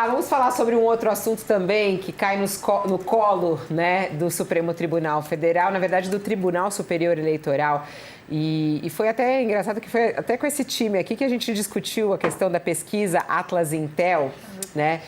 Vamos falar sobre um outro assunto também que cai no colo, né, do Supremo Tribunal Federal, na verdade do Tribunal Superior Eleitoral. E foi até engraçado que foi até com esse time aqui que a gente discutiu a questão da pesquisa Atlas Intel, né?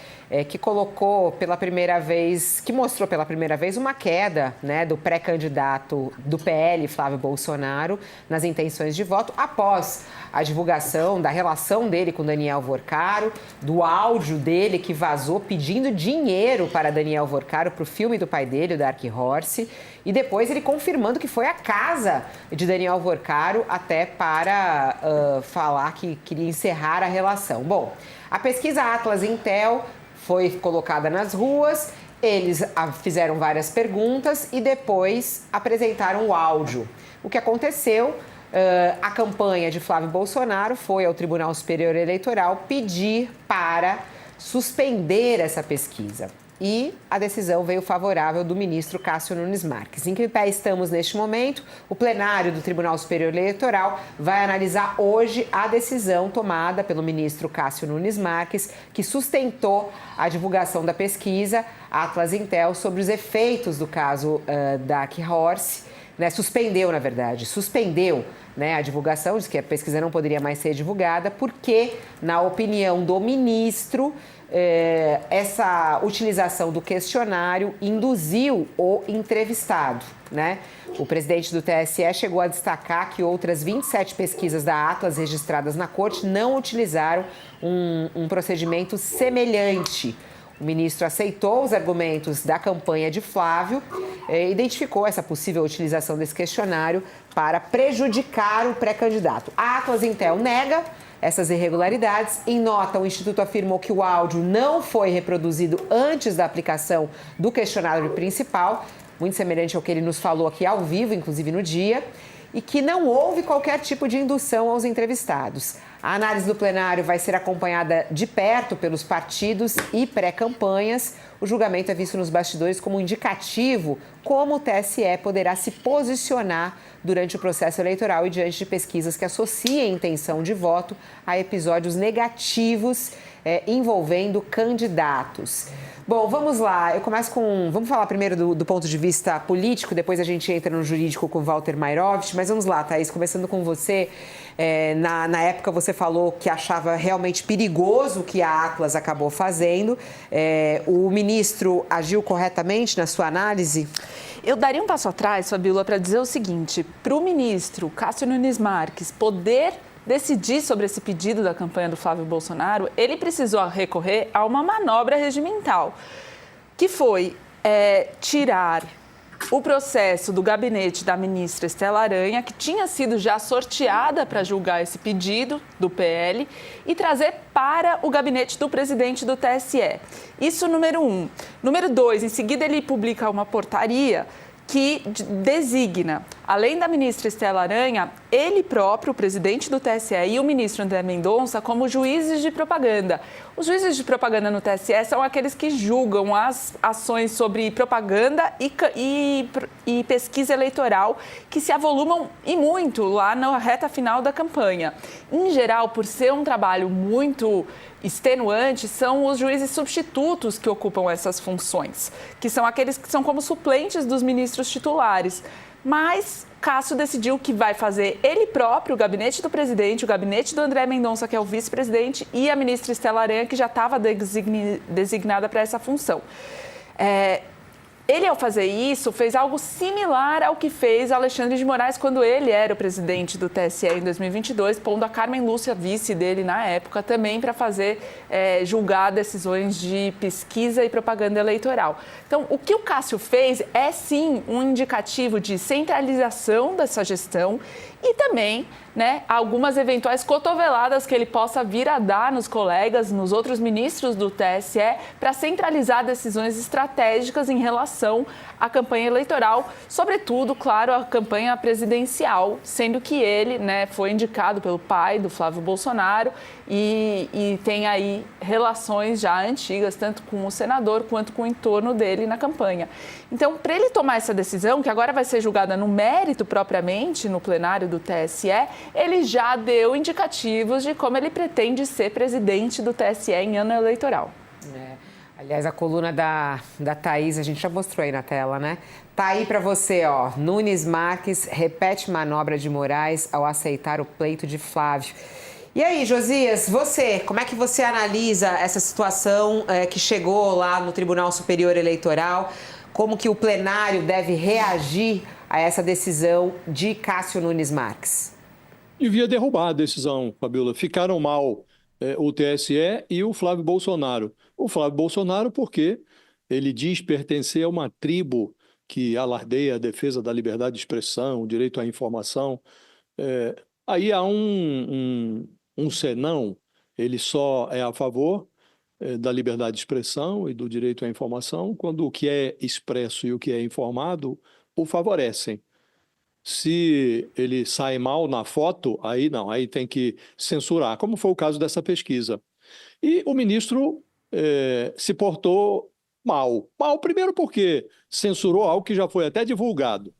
Que colocou pela primeira vez, que mostrou pela primeira vez uma queda, né, do pré-candidato do PL, Flávio Bolsonaro, nas intenções de voto, após a divulgação da relação dele com Daniel Worcaro, do áudio dele que vazou pedindo dinheiro para Daniel Worcaro para o filme do pai dele, o Dark Horse, e depois ele confirmando que foi à casa de Daniel Worcaro até para falar que queria encerrar a relação. Bom, a pesquisa Atlas Intel foi colocada nas ruas, eles fizeram várias perguntas e depois apresentaram o áudio. O que aconteceu? A campanha de Flávio Bolsonaro foi ao Tribunal Superior Eleitoral pedir para suspender essa pesquisa. E a decisão veio favorável do ministro Cássio Nunes Marques. Em que pé estamos neste momento? O plenário do Tribunal Superior Eleitoral vai analisar hoje a decisão tomada pelo ministro Cássio Nunes Marques, que sustentou a divulgação da pesquisa Atlas Intel sobre os efeitos do caso Dark Horse, né? Suspendeu a divulgação, disse que a pesquisa não poderia mais ser divulgada, porque, na opinião do ministro, essa utilização do questionário induziu o entrevistado, né? O presidente do TSE chegou a destacar que outras 27 pesquisas da Atlas registradas na corte não utilizaram um procedimento semelhante. O ministro aceitou os argumentos da campanha de Flávio e identificou essa possível utilização desse questionário para prejudicar o pré-candidato. A Atlas Intel nega essas irregularidades. Em nota, o Instituto afirmou que o áudio não foi reproduzido antes da aplicação do questionário principal, muito semelhante ao que ele nos falou aqui ao vivo, inclusive no dia, e que não houve qualquer tipo de indução aos entrevistados. A análise do plenário vai ser acompanhada de perto pelos partidos e pré-campanhas. O julgamento é visto nos bastidores como um indicativo como o TSE poderá se posicionar durante o processo eleitoral e diante de pesquisas que associem intenção de voto a episódios negativos envolvendo candidatos. Bom, vamos lá. Vamos falar primeiro do ponto de vista político, depois a gente entra no jurídico com o Walter Mairovich, mas vamos lá, Thaís, começando com você. Na época você falou que achava realmente perigoso o que a Atlas acabou fazendo. O ministro agiu corretamente na sua análise? Eu daria um passo atrás, Fabíola, para dizer o seguinte: para o ministro Cássio Nunes Marques poder decidir sobre esse pedido da campanha do Flávio Bolsonaro, ele precisou recorrer a uma manobra regimental, que foi tirar o processo do gabinete da ministra Estela Aranha, que tinha sido já sorteada para julgar esse pedido do PL, e trazer para o gabinete do presidente do TSE. Isso número 1. Número 2, em seguida ele publica uma portaria que designa, além da ministra Estela Aranha, ele próprio, o presidente do TSE, e o ministro André Mendonça como juízes de propaganda. Os juízes de propaganda no TSE são aqueles que julgam as ações sobre propaganda e pesquisa eleitoral que se avolumam e muito lá na reta final da campanha. Em geral, por ser um trabalho muito extenuante, são os juízes substitutos que ocupam essas funções, que são aqueles que são como suplentes dos ministros titulares. Mas Cássio decidiu que vai fazer ele próprio, o gabinete do presidente, o gabinete do André Mendonça, que é o vice-presidente, e a ministra Estela Aranha, que já estava designada para essa função. Ele, ao fazer isso, fez algo similar ao que fez Alexandre de Moraes quando ele era o presidente do TSE em 2022, pondo a Carmen Lúcia, vice dele na época, também para fazer julgar decisões de pesquisa e propaganda eleitoral. Então, o que o Cássio fez é, sim, um indicativo de centralização dessa gestão e também, algumas eventuais cotoveladas que ele possa vir a dar nos colegas, nos outros ministros do TSE, para centralizar decisões estratégicas em relação à campanha eleitoral, sobretudo, claro, a campanha presidencial, sendo que ele foi indicado pelo pai do Flávio Bolsonaro e tem aí relações já antigas, tanto com o senador quanto com o entorno dele na campanha. Então, para ele tomar essa decisão, que agora vai ser julgada no mérito propriamente, no plenário do TSE, ele já deu indicativos de como ele pretende ser presidente do TSE em ano eleitoral. Aliás, a coluna da Thaís, a gente já mostrou aí na tela, né? Tá aí para você, ó. Nunes Marques repete manobra de Moraes ao aceitar o pleito de Flávio. E aí, Josias, como é que você analisa essa situação que chegou lá no Tribunal Superior Eleitoral? Como que o plenário deve reagir a essa decisão de Cássio Nunes Marques? Devia derrubar a decisão, Fabiola. Ficaram mal o TSE e o Flávio Bolsonaro. O Flávio Bolsonaro porque ele diz pertencer a uma tribo que alardeia a defesa da liberdade de expressão, o direito à informação. Aí há um senão, ele só é a favor da liberdade de expressão e do direito à informação quando o que é expresso e o que é informado o favorecem. Se ele sai mal na foto, aí não, aí tem que censurar, como foi o caso dessa pesquisa. E o ministro se portou mal. Mal, primeiro porque censurou algo que já foi até divulgado.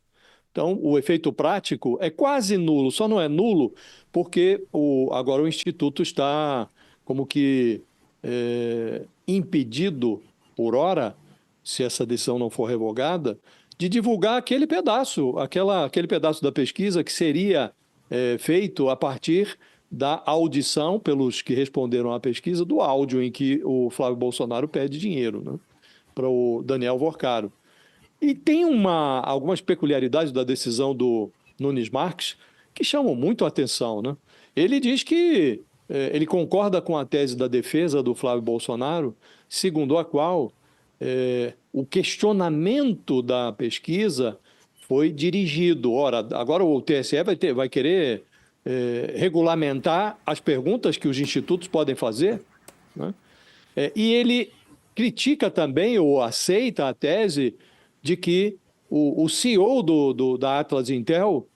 Então, o efeito prático é quase nulo, só não é nulo porque agora o Instituto está como que impedido, por hora, se essa decisão não for revogada, de divulgar aquele pedaço da pesquisa que seria feito a partir da audição, pelos que responderam à pesquisa, do áudio em que o Flávio Bolsonaro pede dinheiro, né, para o Daniel Vorcaro. E tem algumas peculiaridades da decisão do Nunes Marques que chamam muito a atenção, né? Ele diz que ele concorda com a tese da defesa do Flávio Bolsonaro, segundo a qual o questionamento da pesquisa foi dirigido. Ora, agora o TSE vai querer regulamentar as perguntas que os institutos podem fazer, né? E ele critica também ou aceita a tese de que o CEO da Atlas Intel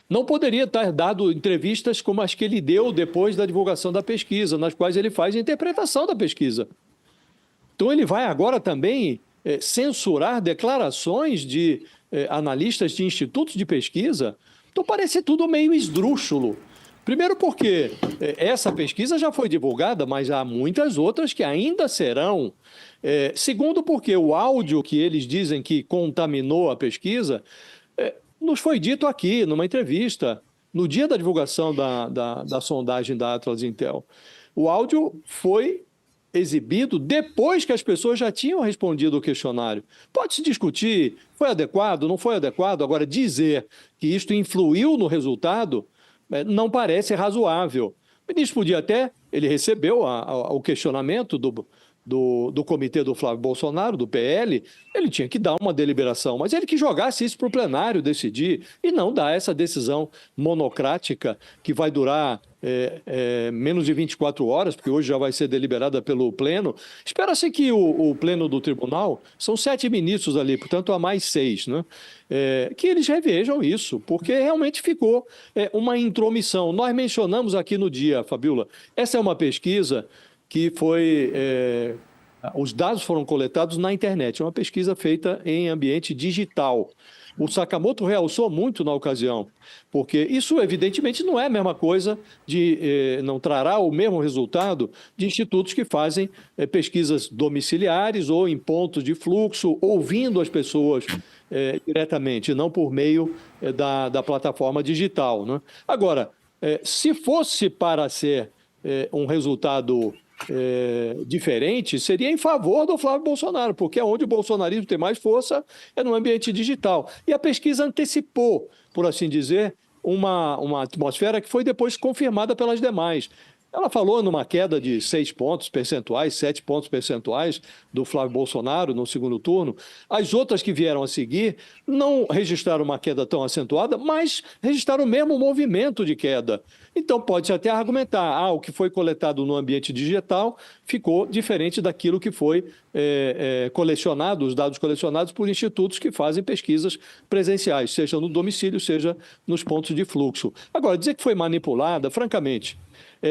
não poderia ter dado entrevistas como as que ele deu depois da divulgação da pesquisa, nas quais ele faz a interpretação da pesquisa. Então ele vai agora também censurar declarações de analistas de institutos de pesquisa. Então parece tudo meio esdrúxulo. Primeiro porque essa pesquisa já foi divulgada, mas há muitas outras que ainda serão. Segundo porque o áudio que eles dizem que contaminou a pesquisa nos foi dito aqui, numa entrevista, no dia da divulgação da sondagem da Atlas Intel. O áudio foi exibido depois que as pessoas já tinham respondido o questionário. Pode-se discutir, foi adequado, não foi adequado. Agora, dizer que isto influiu no resultado não parece razoável. O ministro podia até, ele recebeu o questionamento do comitê do Flávio Bolsonaro, do PL, ele tinha que dar uma deliberação, mas ele que jogasse isso para o plenário decidir e não dar essa decisão monocrática que vai durar menos de 24 horas, porque hoje já vai ser deliberada pelo Pleno. Espera-se que o Pleno do Tribunal, são 7 ministros ali, portanto há mais 6, né? Que eles revejam isso, porque realmente ficou uma intromissão. Nós mencionamos aqui no dia, Fabiola, essa é uma pesquisa que foi... os dados foram coletados na internet, é uma pesquisa feita em ambiente digital. O Sakamoto realçou muito na ocasião, porque isso evidentemente não é a mesma coisa não trará o mesmo resultado de institutos que fazem pesquisas domiciliares ou em pontos de fluxo, ouvindo as pessoas diretamente, não por meio da plataforma digital, né? Agora, se fosse para ser um resultado diferente, seria em favor do Flávio Bolsonaro, porque onde o bolsonarismo tem mais força é no ambiente digital. E a pesquisa antecipou, por assim dizer, uma atmosfera que foi depois confirmada pelas demais. Ela falou numa queda de 6 pontos percentuais, 7 pontos percentuais do Flávio Bolsonaro no segundo turno. As outras que vieram a seguir não registraram uma queda tão acentuada, mas registraram o mesmo movimento de queda. Então pode-se até argumentar, o que foi coletado no ambiente digital ficou diferente daquilo que foi colecionado, os dados colecionados por institutos que fazem pesquisas presenciais, seja no domicílio, seja nos pontos de fluxo. Agora, dizer que foi manipulada, francamente,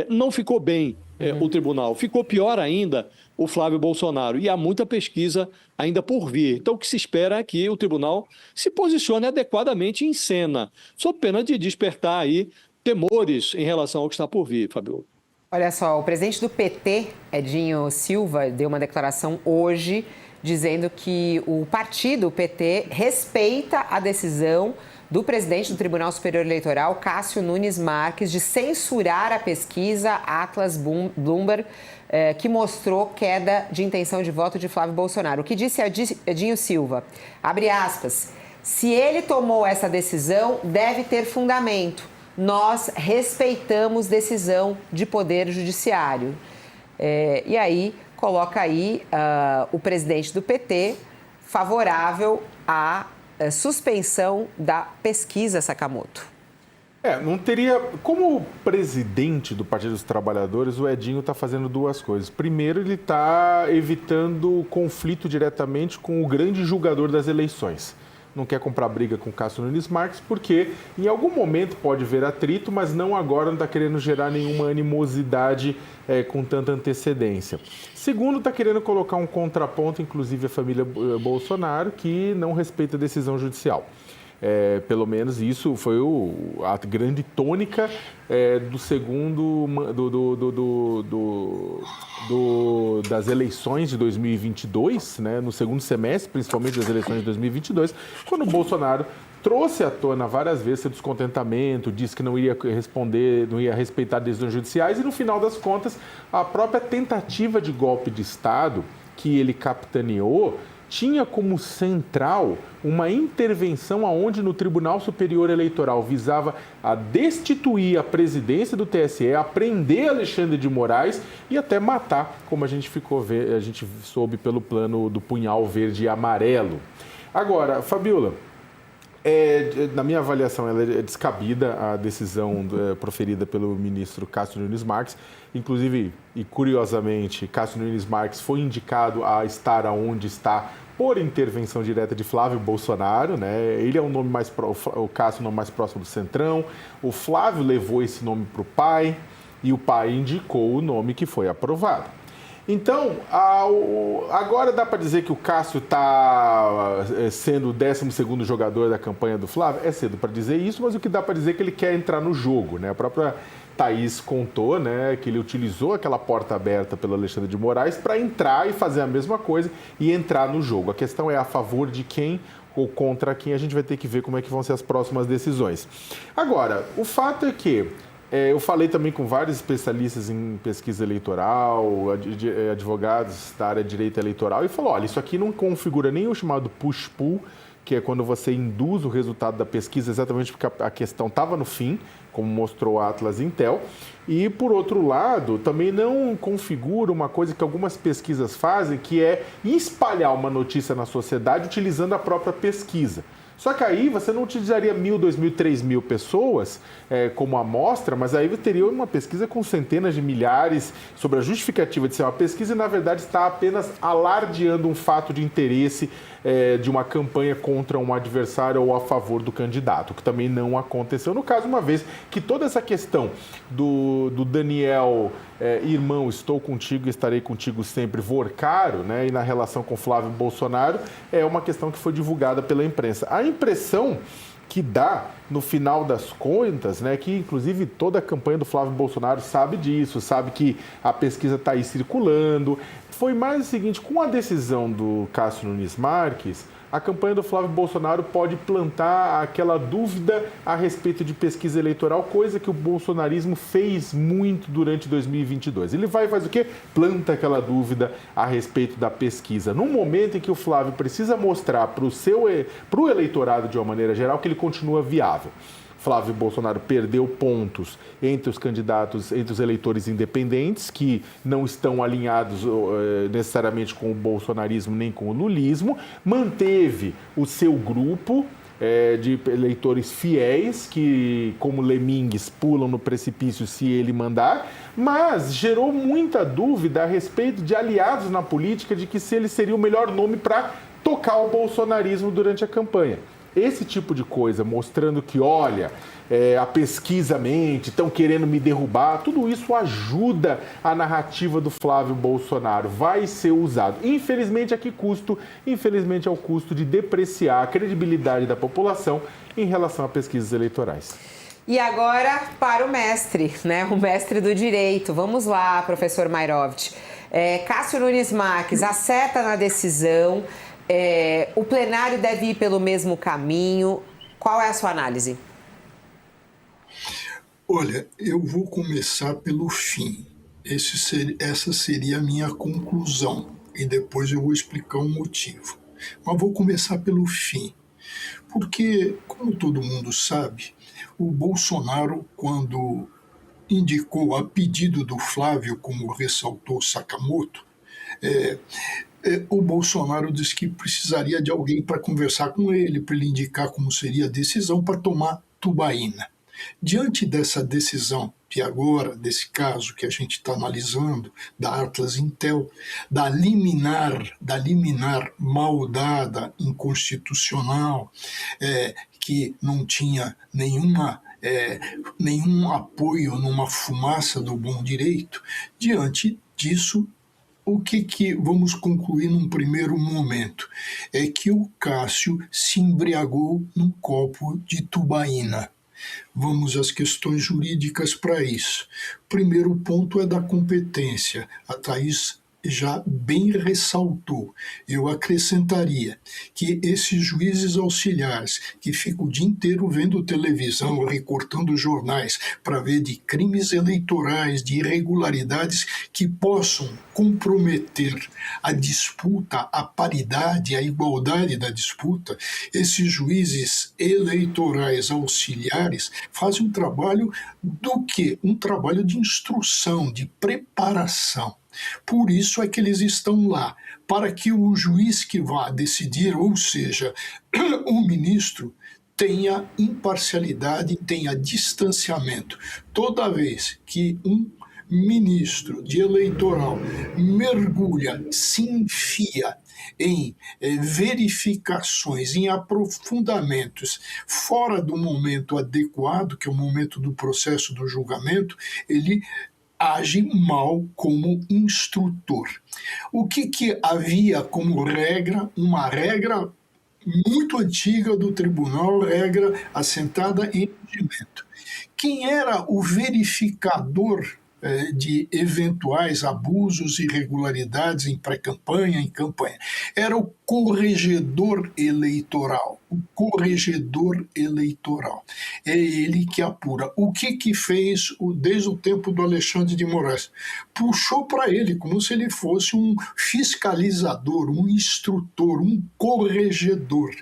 não ficou bem o tribunal. Ficou pior ainda o Flávio Bolsonaro. E há muita pesquisa ainda por vir. Então, o que se espera é que o tribunal se posicione adequadamente em cena, sob pena de despertar aí temores em relação ao que está por vir, Fabio. Olha só, o presidente do PT, Edinho Silva, deu uma declaração hoje dizendo que o partido, o PT, respeita a decisão do presidente do Tribunal Superior Eleitoral, Cássio Nunes Marques, de censurar a pesquisa Atlas Bloomberg, que mostrou queda de intenção de voto de Flávio Bolsonaro. O que disse Edinho Silva? Abre aspas. Se ele tomou essa decisão, deve ter fundamento. Nós respeitamos decisão de poder judiciário. E aí, coloca aí o presidente do PT favorável à suspensão da pesquisa Sakamoto. Não teria... Como presidente do Partido dos Trabalhadores, o Edinho está fazendo duas coisas. Primeiro, ele está evitando conflito diretamente com o grande julgador das eleições. Não quer comprar briga com o Cássio Nunes Marques, porque em algum momento pode haver atrito, mas não agora, não está querendo gerar nenhuma animosidade com tanta antecedência. Segundo, está querendo colocar um contraponto, inclusive a família Bolsonaro, que não respeita a decisão judicial. Pelo menos isso foi a grande tônica do segundo das eleições de 2022, né, no segundo semestre, principalmente das eleições de 2022, quando o Bolsonaro trouxe à tona várias vezes seu descontentamento, disse que não ia responder, não ia respeitar decisões judiciais e, no final das contas, a própria tentativa de golpe de Estado que ele capitaneou tinha como central uma intervenção aonde no Tribunal Superior Eleitoral visava a destituir a presidência do TSE, a prender Alexandre de Moraes e até matar, como a gente soube pelo plano do punhal verde e amarelo. Agora, Fabiola, na minha avaliação, ela é descabida a decisão proferida pelo ministro Cássio Nunes Marques. Inclusive, e curiosamente, Cássio Nunes Marques foi indicado a estar onde está por intervenção direta de Flávio Bolsonaro, né? Ele é o nome o Cássio é o nome mais próximo do Centrão. O Flávio levou esse nome para o pai e o pai indicou o nome que foi aprovado. Então, agora dá para dizer que o Cássio está sendo o 12º jogador da campanha do Flávio? É cedo para dizer isso, mas o que dá para dizer é que ele quer entrar no jogo, né? A própria Thaís contou, né, que ele utilizou aquela porta aberta pelo Alexandre de Moraes para entrar e fazer a mesma coisa e entrar no jogo. A questão é a favor de quem ou contra quem, a gente vai ter que ver como é que vão ser as próximas decisões. Agora, o fato é que eu falei também com vários especialistas em pesquisa eleitoral, advogados da área de direito eleitoral, e falou, olha, isso aqui não configura nem o chamado push-pull, que é quando você induz o resultado da pesquisa exatamente porque a questão estava no fim, como mostrou o Atlas Intel, e, por outro lado, também não configura uma coisa que algumas pesquisas fazem, que é espalhar uma notícia na sociedade utilizando a própria pesquisa. Só que aí você não utilizaria 1.000, 2.000, 3.000 pessoas como amostra, mas aí você teria uma pesquisa com centenas de milhares sobre a justificativa de ser uma pesquisa e, na verdade, está apenas alardeando um fato de interesse de uma campanha contra um adversário ou a favor do candidato, que também não aconteceu no caso, uma vez que toda essa questão do Daniel, irmão, estou contigo e estarei contigo sempre, Vorcaro, né, e na relação com Flávio Bolsonaro, é uma questão que foi divulgada pela imprensa. A impressão que dá, no final das contas, né, que inclusive toda a campanha do Flávio Bolsonaro sabe disso, sabe que a pesquisa está aí circulando, foi mais o seguinte, com a decisão do Cássio Nunes Marques, a campanha do Flávio Bolsonaro pode plantar aquela dúvida a respeito de pesquisa eleitoral, coisa que o bolsonarismo fez muito durante 2022. Ele vai e faz o quê? Planta aquela dúvida a respeito da pesquisa. No momento em que o Flávio precisa mostrar para o eleitorado, de uma maneira geral, que ele continua viável. Flávio Bolsonaro perdeu pontos entre os candidatos, entre os eleitores independentes, que não estão alinhados necessariamente com o bolsonarismo nem com o lulismo, manteve o seu grupo de eleitores fiéis, que, como lemingues, pulam no precipício se ele mandar, mas gerou muita dúvida a respeito de aliados na política, de que se ele seria o melhor nome para tocar o bolsonarismo durante a campanha. Esse tipo de coisa, mostrando que, olha, a pesquisa mente, estão querendo me derrubar, tudo isso ajuda a narrativa do Flávio Bolsonaro, vai ser usado. Infelizmente, a que custo? Infelizmente, ao custo de depreciar a credibilidade da população em relação a pesquisas eleitorais. E agora para o mestre, né? O mestre do direito. Vamos lá, professor Mairovitch. Cássio Nunes Marques acerta na decisão. O plenário deve ir pelo mesmo caminho. Qual é a sua análise? Olha, eu vou começar pelo fim. Essa seria a minha conclusão. E depois eu vou explicar o motivo. Mas vou começar pelo fim. Porque, como todo mundo sabe, o Bolsonaro, quando indicou a pedido do Flávio, como ressaltou Sakamoto, o Bolsonaro disse que precisaria de alguém para conversar com ele, para ele indicar como seria a decisão para tomar Tubaína. Diante dessa decisão de agora, desse caso que a gente está analisando, da Atlas Intel, da liminar mal dada, inconstitucional, que não tinha nenhum apoio numa fumaça do bom direito, diante disso, o que vamos concluir num primeiro momento? É que o Cássio se embriagou num copo de tubaína. Vamos às questões jurídicas para isso. Primeiro ponto é da competência. A Thaís já bem ressaltou. Eu acrescentaria que esses juízes auxiliares que ficam o dia inteiro vendo televisão, recortando jornais para ver de crimes eleitorais, de irregularidades que possam comprometer a disputa, a paridade, a igualdade da disputa, esses juízes eleitorais auxiliares fazem um trabalho do quê? Um trabalho de instrução, de preparação. Por isso é que eles estão lá, para que o juiz que vá decidir, ou seja, o ministro, tenha imparcialidade, tenha distanciamento. Toda vez que um ministro de eleitoral mergulha, se enfia em verificações, em aprofundamentos fora do momento adequado, que é o momento do processo do julgamento, ele age mal como instrutor. O que havia como regra? Uma regra muito antiga do tribunal, regra assentada em regimento. Quem era o verificador de eventuais abusos e irregularidades em pré-campanha, em campanha? Era o corregedor eleitoral. O corregedor eleitoral. É ele que apura. O que fez desde o tempo do Alexandre de Moraes? Puxou para ele como se ele fosse um fiscalizador, um instrutor, um corregedor.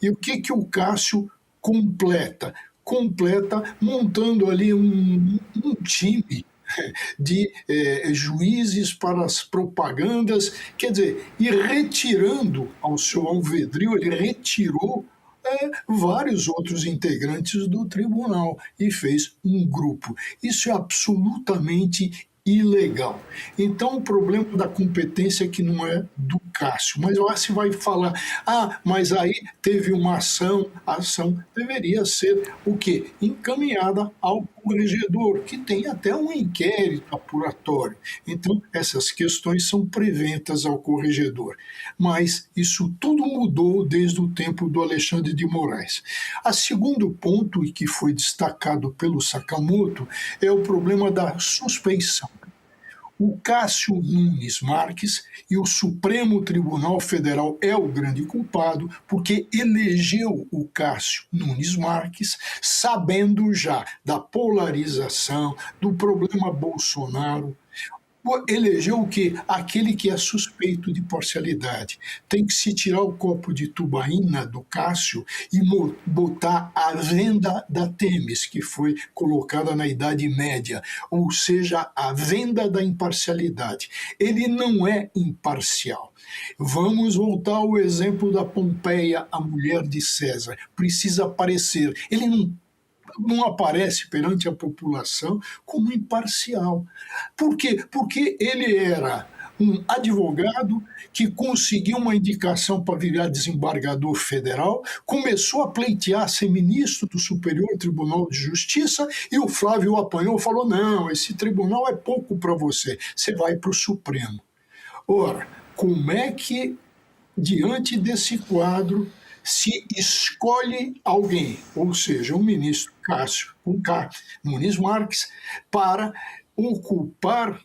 E o que o Cássio completa? Completa montando ali um time de juízes para as propagandas, quer dizer, e retirando ao seu alvedrio, ele retirou vários outros integrantes do tribunal e fez um grupo. Isso é absolutamente ilegal. Então, o problema da competência que não é do Cássio. Mas lá se vai falar, mas aí teve uma ação, a ação deveria ser o quê? Encaminhada ao corregedor, que tem até um inquérito apuratório. Então, essas questões são preventas ao corregedor. Mas isso tudo mudou desde o tempo do Alexandre de Moraes. O segundo ponto, e que foi destacado pelo Sakamoto, é o problema da suspeição. O Cássio Nunes Marques e o Supremo Tribunal Federal é o grande culpado, porque elegeu o Cássio Nunes Marques sabendo já da polarização, do problema Bolsonaro. Elegeu o quê? Aquele que é suspeito de parcialidade. Tem que se tirar o copo de tubaína do Cássio e botar a venda da Themis, que foi colocada na Idade Média, ou seja, a venda da imparcialidade. Ele não é imparcial. Vamos voltar ao exemplo da Pompeia, a mulher de César. Precisa aparecer. Ele não aparece perante a população como imparcial. Por quê? Porque ele era um advogado que conseguiu uma indicação para virar desembargador federal, começou a pleitear ser ministro do Superior Tribunal de Justiça e o Flávio apanhou e falou, não, esse tribunal é pouco para você, você vai para o Supremo. Ora, como é que, diante desse quadro, se escolhe alguém, ou seja, o ministro Nunes Marques, para ocupar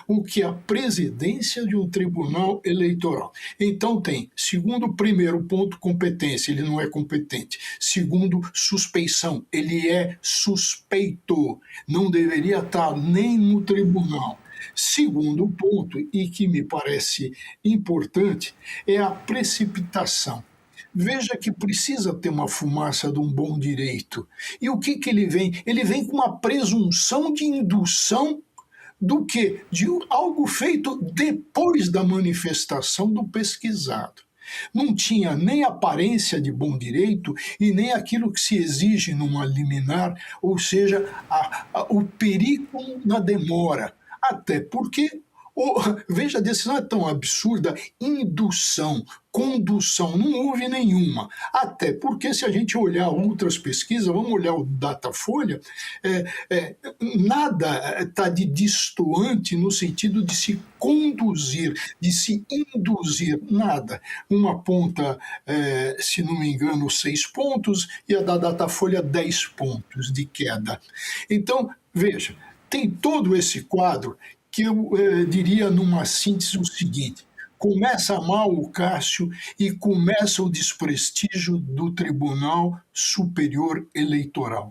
o que é a presidência de um tribunal eleitoral. Então tem, segundo, primeiro ponto, competência, ele não é competente. Segundo, suspeição, ele é suspeito, não deveria estar nem no tribunal. Segundo ponto, e que me parece importante, é a precipitação. Veja que precisa ter uma fumaça de um bom direito. E o que ele vem? Ele vem com uma presunção de indução do que? De algo feito depois da manifestação do pesquisado. Não tinha nem aparência de bom direito e nem aquilo que se exige numa liminar, ou seja, o perigo na demora. Até porque, veja, a decisão é tão absurda, indução, condução, não houve nenhuma. Até porque, se a gente olhar outras pesquisas, vamos olhar o Datafolha, nada está de distoante no sentido de se conduzir, de se induzir, nada. Uma ponta, se não me engano, 6 pontos, e a da Datafolha 10 pontos de queda. Então, veja, tem todo esse quadro que eu diria numa síntese o seguinte: começa mal o Cássio e começa o desprestígio do Tribunal Superior Eleitoral.